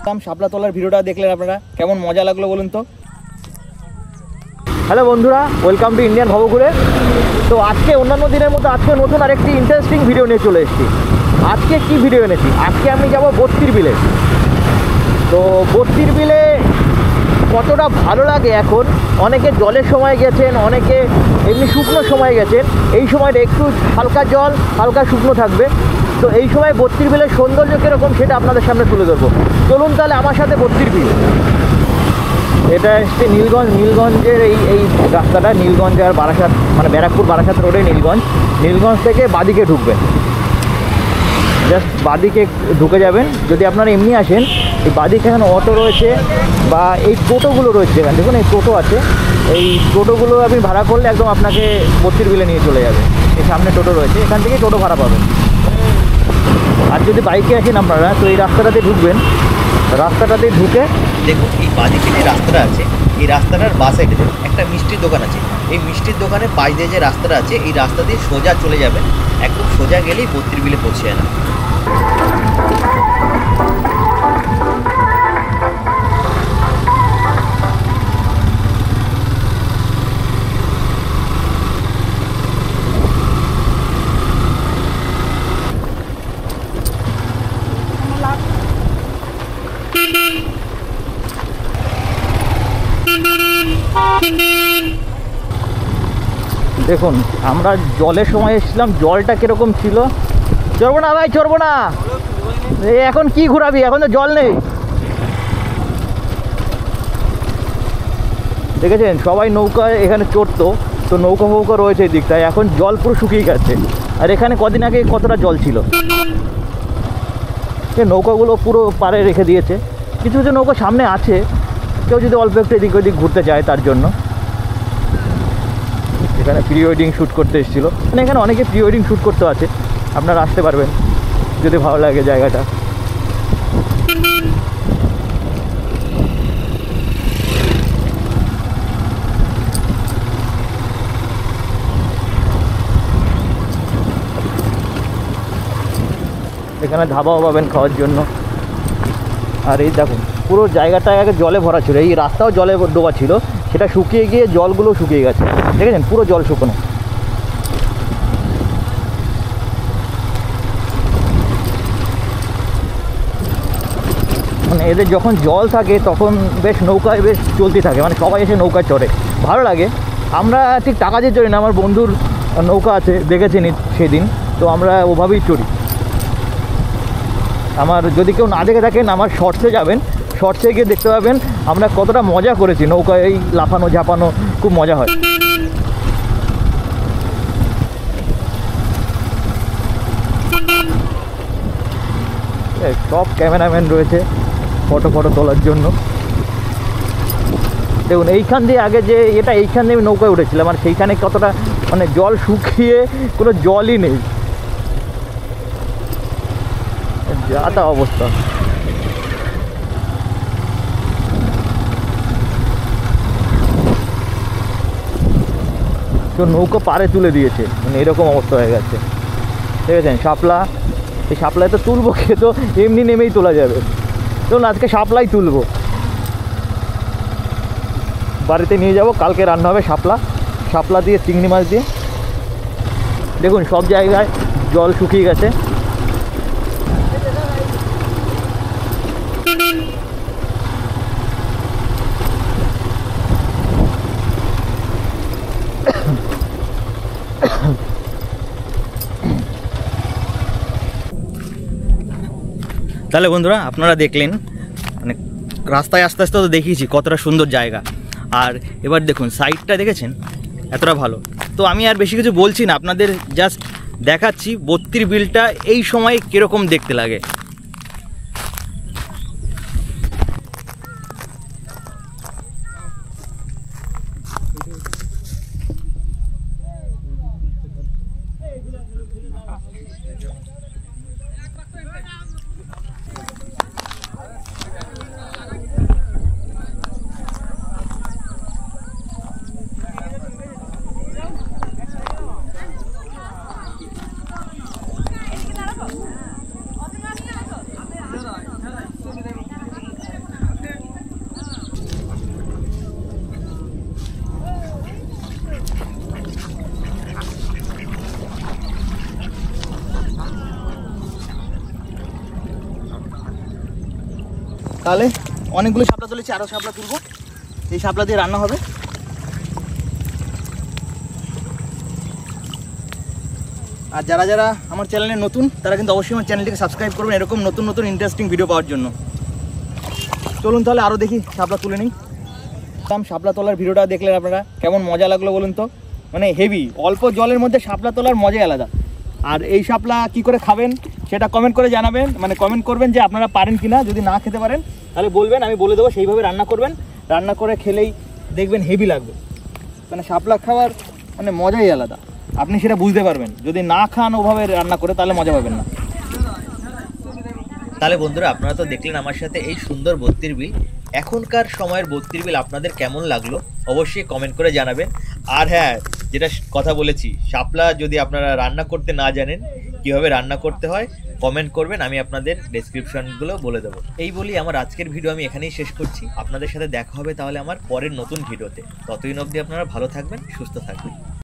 শাপলাতলার ভিডিওটা দেখলেন আপনারা, কেমন মজা লাগলো বলুন তো। হ্যালো বন্ধুরা, ওয়েলকাম টু ইন্ডিয়ান ভবঘুরে। তো আজকে অন্যান্য দিনের মতো আজকে নতুন আরেকটি ইন্টারেস্টিং ভিডিও নিয়ে চলে এসেছি। আজকে কি ভিডিও এনেছি, আজকে আমি যাব বত্তির বিলে। তো বত্তির বিলে কতটা ভালো লাগে এখন, অনেকে জলের সময় গেছেন, অনেকে এমনি শুকনো সময় গেছেন। এই সময়টা একটু হালকা জল হালকা শুকনো থাকবে। তো এই সময় বত্তির বিলের সৌন্দর্য কীরকম সেটা আপনাদের সামনে তুলে ধরবো। চলুন তাহলে আমার সাথে বত্তির বিল। এটা হচ্ছে নীলগঞ্জের এই রাস্তাটা, নীলগঞ্জ আর বারাসাত, মানে ব্যারাকপুর বারাসাত রোডে নীলগঞ্জ থেকে বাদিকে ঢুকবেন, জাস্ট বাদিকে ঢুকে যাবেন। যদি আপনারা এমনি আসেন, এই বাদিকে এখানে অটো রয়েছে বা এই টোটোগুলো রয়েছে, এখানে দেখুন এই টোটো আছে। এই টোটোগুলো আপনি ভাড়া করলে একদম আপনাকে বত্তির বিলে নিয়ে চলে যাবে। এই সামনে টোটো রয়েছে, এখান থেকে টোটো ভাড়া পাবেন। আর যদি বাইকে আসেন আপনারা, তো এই রাস্তাটাতে ঢুকবেন। রাস্তাটাতে ঢুকে দেখুন এই বাদিকে যে রাস্তাটা আছে, এই রাস্তাটার বাঁ সাইডে একটা মিষ্টির দোকান আছে। এই মিষ্টির দোকানের পাশ দিয়ে যে রাস্তাটা আছে, এই রাস্তা দিয়ে সোজা চলে যাবেন। একদম সোজা গেলেই বত্তির বিলে পৌঁছে যাবে। দেখুন আমরা জলের সময় এসেছিলাম, জলটা কীরকম ছিল। চড়বো না ভাই, চড়বো না। এখন কি ঘোরাবি, এখন তো জল নেই। দেখেছেন সবাই নৌকায় এখানে চড়তো, তো নৌকা ফৌকা রয়েছে এই দিকটায়। এখন জল পুরো শুকিয়ে গেছে। আর এখানে কদিন আগে কতটা জল ছিল। নৌকাগুলো পুরো পাড়ে রেখে দিয়েছে। কিছু কিছু নৌকা সামনে আছে, কেউ যদি অল্প একটু এদিক ওদিক ঘুরতে চায় তার জন্য। এখানে প্রি ওয়েডিং শ্যুট করতে এসেছিলো, মানে এখানে অনেকে প্রি ওয়েডিং শ্যুট করতে আছে। আপনারা আসতে পারবেন যদি ভালো লাগে জায়গাটা। এখানে ধাবাও পাবেন খাওয়ার জন্য। আর এই দেখুন পুরো জায়গাটা আগে জলে ভরা ছিল, এই রাস্তাও জলে ডোবা ছিল, সেটা শুকিয়ে গিয়ে জলগুলো শুকিয়ে গেছে। দেখেছেন পুরো জল শুকনো। মানে এদের যখন জল থাকে তখন বেশ নৌকায় বেশ চলতে থাকে, মানে সবাই এসে নৌকায় চড়ে, ভালো লাগে। আমরা ঠিক টাকা দিয়ে চড়ি না, আমার বন্ধুর নৌকা আছে দেখেছেন সেদিন, তো আমরা ওভাবেই চড়ি। আমার যদি কেউ না দেখে থাকেন, আমার শর্টসে যাবেন, শর্টসে গিয়ে দেখতে পাবেন আমরা কতটা মজা করেছি নৌকায়। এই লাফানো ঝাপানো খুব মজা হয়। সব ক্যামেরাম্যান রয়েছে ফটো তোলার জন্য। দেখুন এইখান দিয়ে আগে যে এইখান দিয়ে আমি নৌকায় উঠেছিলাম, আর সেইখানে কতটা মানে জল শুকিয়ে কোনো জলই নেই, যা তা অবস্থা। তো নৌকা পাড়ে তুলে দিয়েছে, মানে এরকম অবস্থা হয়ে গেছে। দেখেছেন শাপলা, এই শাপলায় তো তুলবো, খেয়ে তো এমনি নেমেই তোলা যাবে। চলুন আজকে শাপলাই তুলবো, বাড়িতে নিয়ে যাব, কালকে রান্না হবে শাপলা দিয়ে চিংড়ি মাছ দিয়ে। দেখুন সব জায়গায় জল শুকিয়ে গেছে। তাহলে বন্ধুরা আপনারা দেখলেন, মানে রাস্তায় আস্তে আস্তে তো দেখিয়েছি কতটা সুন্দর জায়গা। আর এবার দেখুন সাইডটা দেখেছেন এতটা ভালো। তো আমি আর বেশি কিছু বলছি না, আপনাদের জাস্ট দেখাচ্ছি বত্তির বিলটা এই সময় কীরকম দেখতে লাগে। তাহলে অনেকগুলো শাপলা তুলেছি, আরও শাপলা তুলবো, এই শাপলা দিয়ে রান্না হবে। আর যারা যারা আমার চ্যানেলে নতুন তারা কিন্তু অবশ্যই আমার চ্যানেলটিকে সাবস্ক্রাইব করবেন এরকম নতুন নতুন ইন্টারেস্টিং ভিডিও পাওয়ার জন্য। চলুন তাহলে আরও দেখি শাপলা তুলে নিই। শাপলা তোলার ভিডিওটা দেখলেন আপনারা, কেমন মজা লাগলো বলুন তো? মানে হেভি, অল্প জলের মধ্যে শাপলা তোলার মজাই আলাদা। আর এই শাপলা কি করে খাবেন সেটা কমেন্ট করে জানাবেন, মানে কমেন্ট করবেন যে আপনারা পারেন কিনা। যদি না খেতে পারেন তাহলে বলবেন, আমি বলে দেবো সেইভাবে রান্না করবেন। রান্না করে খেলেই দেখবেন হেভি লাগবে। মানে শাপলা খাওয়ার মানে মজাই আলাদা, আপনি সেটা বুঝতে পারবেন। যদি না খান ওভাবে রান্না করে তাহলে মজা পাবেন না। তাহলে বন্ধুরা আপনারা তো দেখলেন আমার সাথে এই সুন্দর বত্তির বিল। এখনকার সময়ের বত্তির বিল আপনাদের কেমন লাগলো অবশ্যই কমেন্ট করে জানাবেন। আর হ্যাঁ, যেটা কথা বলেছি, শাপলা যদি আপনারা রান্না করতে না জানেন, কিভাবে রান্না করতে হয় কমেন্ট করবেন, আমি আপনাদের ডেসক্রিপশনগুলো বলে দেবো। এই বলি আমার আজকের ভিডিও আমি এখানেই শেষ করছি। আপনাদের সাথে দেখা হবে তাহলে আমার পরের নতুন ভিডিওতে। ততদিন অবধি আপনারা ভালো থাকবেন, সুস্থ থাকবেন।